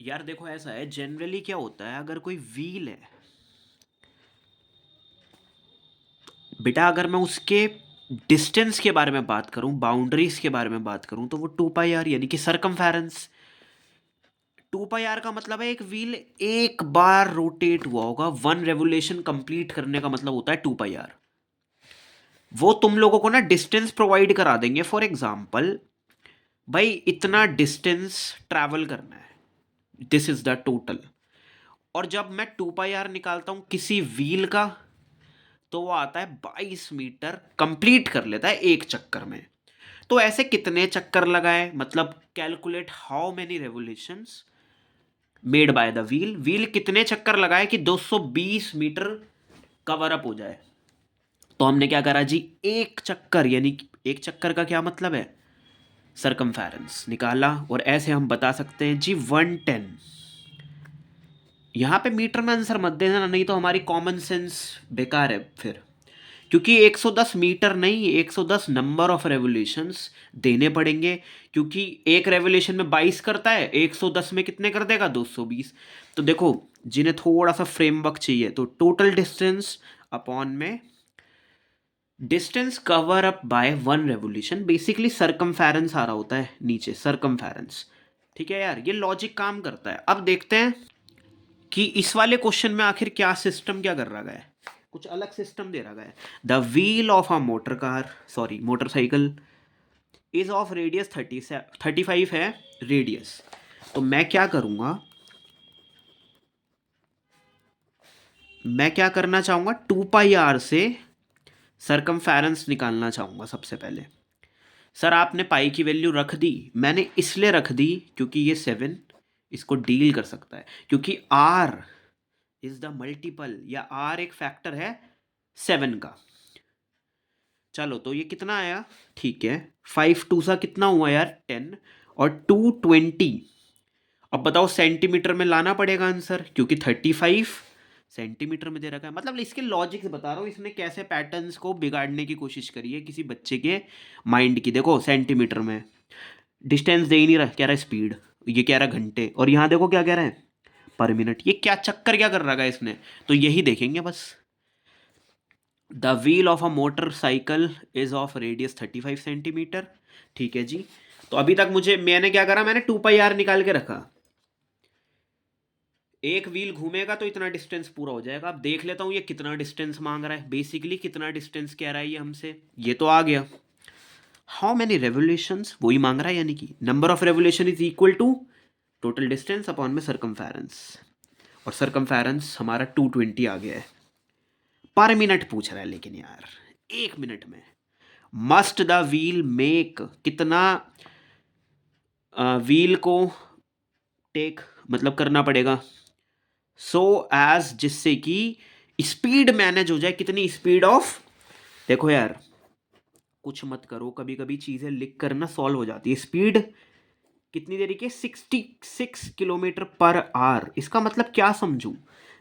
यार देखो ऐसा है, जनरली क्या होता है, अगर कोई व्हील है बेटा, अगर मैं उसके डिस्टेंस के बारे में बात करूं, बाउंड्रीज के बारे में बात करूं, तो वो 2 पाई आर यानी कि सरकमफेरेंस। 2 पाई आर का मतलब है एक व्हील एक बार रोटेट हुआ होगा, वन रेवोल्यूशन कंप्लीट करने का मतलब होता है 2 पाई आर। वो तुम लोगों को ना डिस्टेंस प्रोवाइड करा देंगे। फॉर एग्जाम्पल, भाई इतना डिस्टेंस ट्रैवल करना है, दिस इज द टोटल। और जब मैं 2 पाई आर निकालता हूं किसी व्हील का, तो वो आता है 22 मीटर, कंप्लीट कर लेता है एक चक्कर में। तो ऐसे कितने चक्कर लगाए, मतलब calculate how many revolutions made by the wheel. Wheel कितने चक्कर लगाए कि 220 मीटर कवर अप हो जाए। तो हमने क्या करा जी, एक चक्कर, यानी कि एक चक्कर का क्या मतलब है, सरकमफेरेंस निकाला। और ऐसे हम बता सकते हैं जी 110। यहाँ पे मीटर में आंसर मत देना, नहीं तो हमारी कॉमन सेंस बेकार है फिर। क्योंकि 110 मीटर नहीं, 110 नंबर ऑफ रेवोल्यूशंस देने पड़ेंगे। क्योंकि एक रेवोल्यूशन में 22 करता है, 110 में कितने कर देगा, 220। तो देखो, जिन्हें थोड़ा सा फ्रेमवर्क चाहिए, तो टोटल डिस्टेंस अपॉन में distance cover up by one revolution, basically circumference आ रहा होता है नीचे, सरकमफेरेंस। ठीक है यार, ये लॉजिक काम करता है। अब देखते हैं कि इस वाले क्वेश्चन में आखिर क्या सिस्टम क्या कर रहा है। कुछ अलग सिस्टम दे रहा है। The wheel of a motor car, sorry motorcycle, is of radius 35 है रेडियस। तो मैं क्या करूंगा, मैं क्या करना चाहूंगा, 2 पाई आर से सरकमफेरेंस निकालना चाहूंगा सबसे पहले। सर आपने पाई की वैल्यू रख दी, मैंने इसलिए रख दी क्योंकि ये 7 इसको डील कर सकता है, क्योंकि आर इज द मल्टीपल, या आर एक फैक्टर है 7 का। चलो तो ये कितना आया, ठीक है, 5 2 सा कितना हुआ यार, 10, और 220। अब बताओ सेंटीमीटर में लाना पड़ेगा आंसर, क्योंकि 35 सेंटीमीटर में दे रखा है। मतलब इसके लॉजिक से बता रहा हूँ, इसने कैसे पैटर्न्स को बिगाड़ने की कोशिश करी है किसी बच्चे के माइंड की। देखो सेंटीमीटर में डिस्टेंस दे ही नहीं रहा, कह रहा है स्पीड, ये कह रहा है घंटे, और यहाँ देखो क्या कह रहा है, पर मिनट। ये क्या चक्कर क्या कर रखा है इसने। तो यही देखेंगे बस। The wheel of a motor cycle is of radius 35 centimetre. ठीक है जी। तो अभी तक मुझे, मैंने क्या करा, मैंने 2 पाई आर निकाल के रखा। एक व्हील घूमेगा तो इतना डिस्टेंस पूरा हो जाएगा। अब देख लेता हूँ ये कितना डिस्टेंस मांग रहा है, बेसिकली कितना डिस्टेंस कह रहा है ये हमसे। ये तो आ गया, हाउ मैनी रेवोल्यूशंस वही मांग रहा है, यानी कि number of revolution is equal to total distance upon में सरकमफेरेंस। और सरकमफेरेंस हमारा 220 आ गया है। पर मिनट पूछ रहा है लेकिन यार, 1 मिनट में। मस्ट द व्हील मेक, कितना व्हील को टेक मतलब करना पड़ेगा, सो एज, जिससे कि स्पीड मैनेज हो जाए। कितनी स्पीड ऑफ, देखो यार कुछ मत करो, कभी कभी चीजें लिख कर ना सॉल्व हो जाती है। स्पीड कितनी देरी के, 66 किलोमीटर पर आवर। इसका मतलब क्या समझूं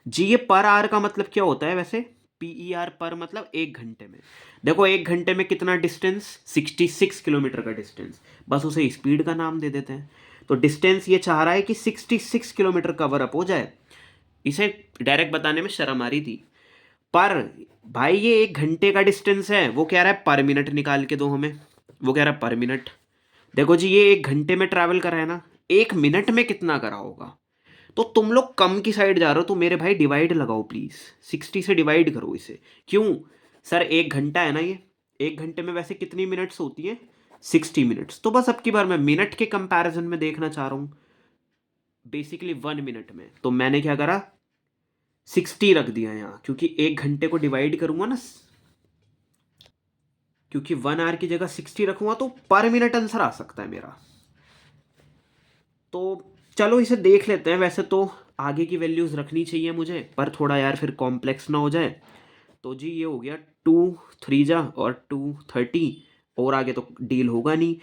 जी, ये पर आवर का मतलब क्या होता है वैसे, PER पर मतलब 1 घंटे में। देखो 1 घंटे में कितना डिस्टेंस, 66 किलोमीटर का डिस्टेंस, बस उसे स्पीड का नाम दे देते हैं। तो डिस्टेंस ये चाह रहा है कि 66 किलोमीटर कवर अप हो जाए। इसे डायरेक्ट बताने में शर्म आ रही थी। पर भाई ये 1 घंटे का डिस्टेंस है, वो कह रहा है पर मिनट निकाल के दो हमें, वो कह रहा है पर मिनट। देखो जी, ये 1 घंटे में ट्रैवल करा है ना, 1 मिनट में कितना करा होगा। तो तुम लोग कम की साइड जा रहे हो, तो मेरे भाई डिवाइड लगाओ प्लीज, 60 से डिवाइड करो इसे। क्यों सर, 1 घंटा है ना ये, 1 घंटे में वैसे कितनी मिनट्स होती हैं, 60 मिनट्स। तो बस अब की बार मैं मिनट के कंपैरिजन में देखना चाह रहा हूँ, बेसिकली 1 मिनट में। तो मैंने क्या करा, 60 रख दिया यहाँ, क्योंकि 1 घंटे को डिवाइड करूंगा ना, क्योंकि 1 आवर की जगह 60 रखूंगा, तो पर मिनट आंसर आ सकता है मेरा। तो चलो इसे देख लेते हैं। वैसे तो आगे की वैल्यूज रखनी चाहिए मुझे, पर थोड़ा यार फिर कॉम्प्लेक्स ना हो जाए। तो जी ये हो गया 2 3 और 230, और आगे तो डील होगा नहीं।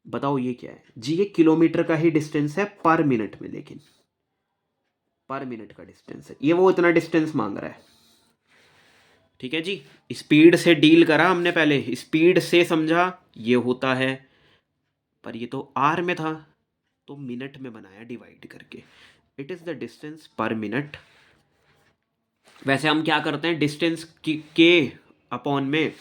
बताओ ये क्या है जी, ये किलोमीटर का ही डिस्टेंस है पर मिनट में, लेकिन पर मिनट का डिस्टेंस है ये, वो इतना डिस्टेंस मांग रहा है। ठीक है जी, स्पीड से डील करा हमने पहले, स्पीड से समझा ये होता है, पर ये तो आर में था, तो मिनट में बनाया डिवाइड करके। इट इज़ द डिस्टेंस पर मिनट। वैसे हम क्या करते हैं, डिस्टेंस के अपॉन में,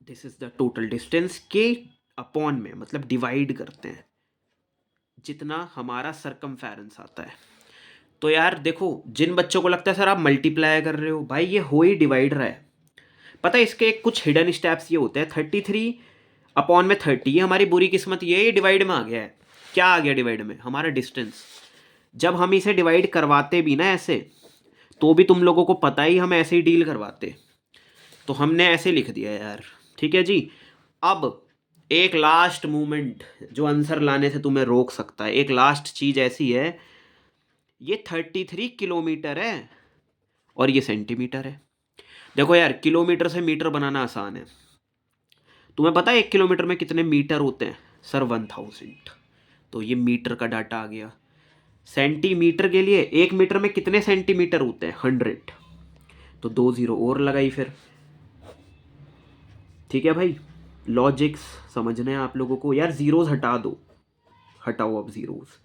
this is the total distance, के अपॉन में मतलब डिवाइड करते हैं जितना हमारा सरकमफेरेंस आता है। तो यार देखो, जिन बच्चों को लगता है सर आप मल्टीप्लाई कर रहे हो, भाई ये हो ही डिवाइड रहा है। पता है इसके कुछ हिडन स्टेप्स ये होते हैं। 33 अपॉन में 30, ये हमारी बुरी किस्मत ये डिवाइड में आ गया है। क्या आ गया डिवाइड में? हमारा डिस्टेंस। जब हम इसे डिवाइड करवाते भी ना ऐसे, तो भी तुम लोगों को पता ही हम ऐसे ही डील करवाते, तो हमने ऐसे लिख दिया यार। ठीक है जी। अब एक लास्ट मूवमेंट जो आंसर लाने से तुम्हें रोक सकता है, एक लास्ट चीज ऐसी है, ये 33 किलोमीटर है और ये सेंटीमीटर है। देखो यार, किलोमीटर से मीटर बनाना आसान है। तुम्हें पता है 1 किलोमीटर में कितने मीटर होते हैं? सर 1000। तो ये मीटर का डाटा आ गया। सेंटीमीटर के लिए 1 मीटर में कितने सेंटीमीटर होते हैं? 100। तो 2 0 और लगाई फिर। ठीक है भाई, लॉजिक्स समझने हैं आप लोगों को। यार जीरोस हटा दो, हटाओ अब जीरोस।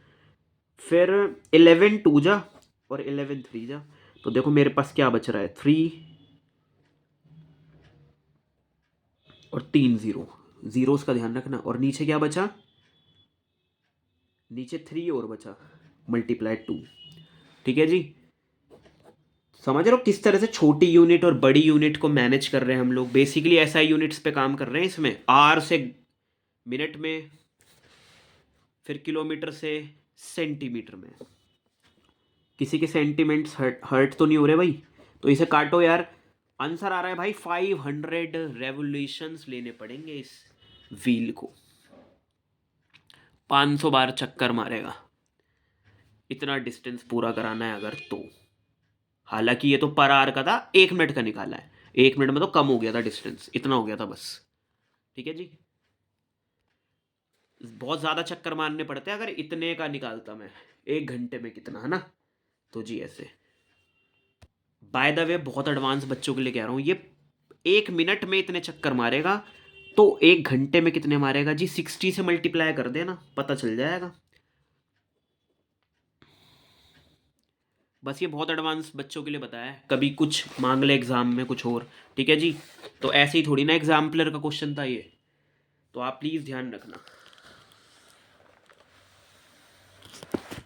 फिर 11 2 जा और 11 3 जा। तो देखो मेरे पास क्या बच रहा है, 3 और 3 0। जीरोस का ध्यान रखना। और नीचे क्या बचा? नीचे 3 और बचा, मल्टीप्लाई 2। ठीक है जी। समझ रहे हो किस तरह से छोटी यूनिट और बड़ी यूनिट को मैनेज कर रहे हैं हम लोग? बेसिकली एसआई यूनिट्स पे काम कर रहे हैं इसमें। आर से मिनट में, फिर किलोमीटर से सेंटीमीटर में। किसी के सेंटीमेंट्स हर्ट तो नहीं हो रहे भाई? तो इसे काटो यार। आंसर आ रहा है भाई 500 रेवोल्यूशंस लेने पड़ेंगे इस व्हील को। 500 बार चक्कर मारेगा, इतना डिस्टेंस पूरा कराना है अगर तो। हालांकि ये तो पर आवर का था, 1 मिनट का निकाला है। 1 मिनट में तो कम हो गया था डिस्टेंस, इतना हो गया था बस। ठीक है जी। बहुत ज़्यादा चक्कर मारने पड़ते हैं अगर इतने का निकालता मैं 1 घंटे में कितना, है ना? तो जी ऐसे। बाय द वे, बहुत एडवांस बच्चों के लिए कह रहा हूँ, ये 1 मिनट में इतने चक्कर मारेगा, तो 1 घंटे में कितने मारेगा जी? 60 से मल्टीप्लाई कर देना, पता चल जाएगा। बस ये बहुत एडवांस बच्चों के लिए बताया है, कभी कुछ मांग ले एग्जाम में कुछ और। ठीक है जी। तो ऐसे ही थोड़ी ना एग्जाम्पलर का क्वेश्चन था ये, तो आप प्लीज़ ध्यान रखना।